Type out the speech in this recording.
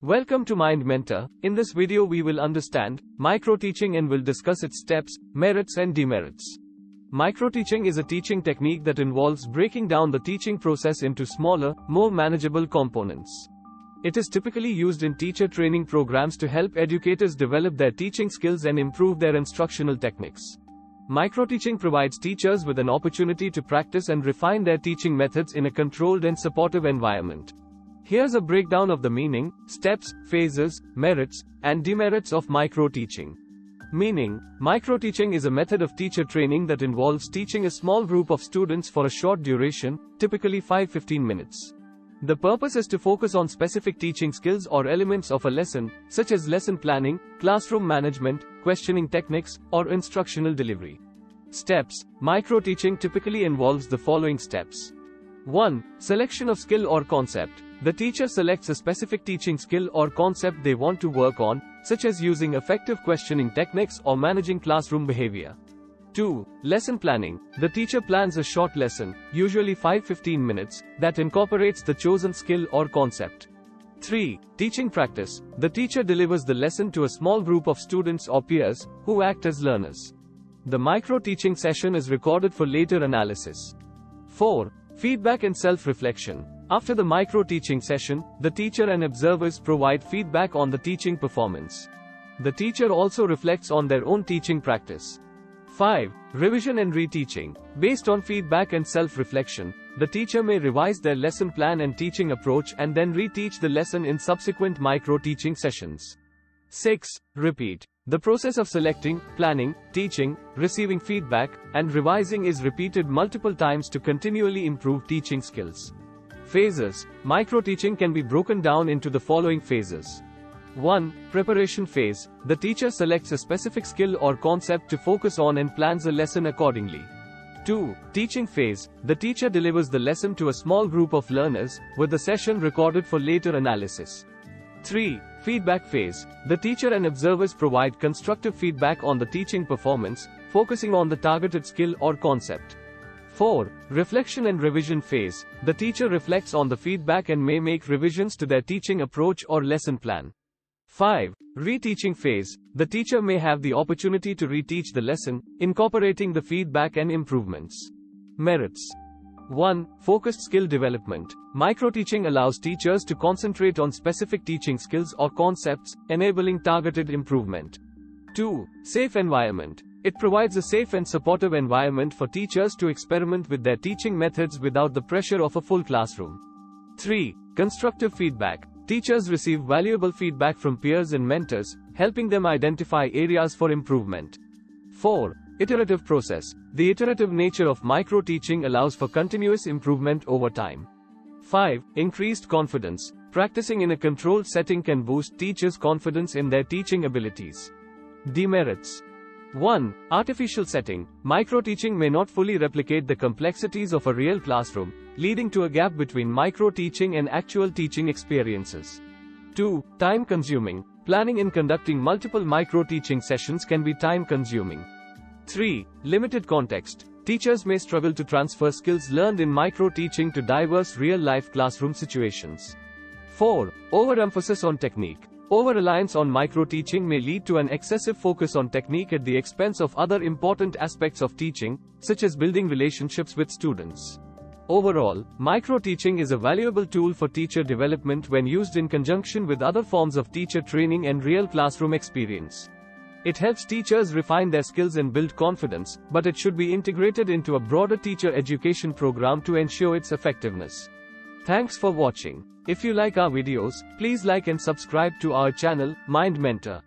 Welcome to Mind Mentor. In this video we will understand microteaching and will discuss its steps, merits and demerits. Microteaching is a teaching technique that involves breaking down the teaching process into smaller, more manageable components. It is typically used in teacher training programs to help educators develop their teaching skills and improve their instructional techniques. Microteaching provides teachers with an opportunity to practice and refine their teaching methods in a controlled and supportive environment. Here's a breakdown of the meaning, steps, phases, merits, and demerits of microteaching. Meaning, microteaching is a method of teacher training that involves teaching a small group of students for a short duration, typically 5-15 minutes. The purpose is to focus on specific teaching skills or elements of a lesson, such as lesson planning, classroom management, questioning techniques, or instructional delivery. Steps. Microteaching typically involves the following steps. 1. Selection of skill or concept. The teacher selects a specific teaching skill or concept they want to work on, such as using effective questioning techniques or managing classroom behavior. 2. Lesson planning. The teacher plans a short lesson, usually 5-15 minutes, that incorporates the chosen skill or concept. 3. Teaching practice. The teacher delivers the lesson to a small group of students or peers, who act as learners. The micro-teaching session is recorded for later analysis. 4. Feedback and self-reflection. After the micro-teaching session, the teacher and observers provide feedback on the teaching performance. The teacher also reflects on their own teaching practice. 5. Revision and reteaching. Based on feedback and self-reflection, the teacher may revise their lesson plan and teaching approach and then reteach the lesson in subsequent micro-teaching sessions. 6. Repeat. The process of selecting, planning, teaching, receiving feedback, and revising is repeated multiple times to continually improve teaching skills. Phases. Microteaching can be broken down into the following phases. 1. Preparation phase. The teacher selects a specific skill or concept to focus on and plans a lesson accordingly. 2. Teaching phase. The teacher delivers the lesson to a small group of learners, with the session recorded for later analysis. 3. Feedback phase. The teacher and observers provide constructive feedback on the teaching performance, focusing on the targeted skill or concept. 4. Reflection and revision phase. The teacher reflects on the feedback and may make revisions to their teaching approach or lesson plan. 5. Reteaching phase. The teacher may have the opportunity to reteach the lesson, incorporating the feedback and improvements. Merits. 1. Focused skill development. Microteaching allows teachers to concentrate on specific teaching skills or concepts, enabling targeted improvement. 2. Safe environment. It provides a safe and supportive environment for teachers to experiment with their teaching methods without the pressure of a full classroom. 3. Constructive feedback. Teachers receive valuable feedback from peers and mentors, helping them identify areas for improvement. 4. Iterative process. The iterative nature of microteaching allows for continuous improvement over time. 5. Increased confidence. Practicing in a controlled setting can boost teachers' confidence in their teaching abilities. Demerits. 1. Artificial setting. Microteaching may not fully replicate the complexities of a real classroom, leading to a gap between microteaching and actual teaching experiences. 2. Time consuming. Planning and conducting multiple microteaching sessions can be time consuming. 3. Limited context. Teachers may struggle to transfer skills learned in microteaching to diverse real-life classroom situations. 4. Overemphasis on technique. Overreliance on microteaching may lead to an excessive focus on technique at the expense of other important aspects of teaching, such as building relationships with students. Overall, microteaching is a valuable tool for teacher development when used in conjunction with other forms of teacher training and real classroom experience. It helps teachers refine their skills and build confidence, but it should be integrated into a broader teacher education program to ensure its effectiveness. Thanks for watching. If you like our videos, please like and subscribe to our channel, Mind Mentor.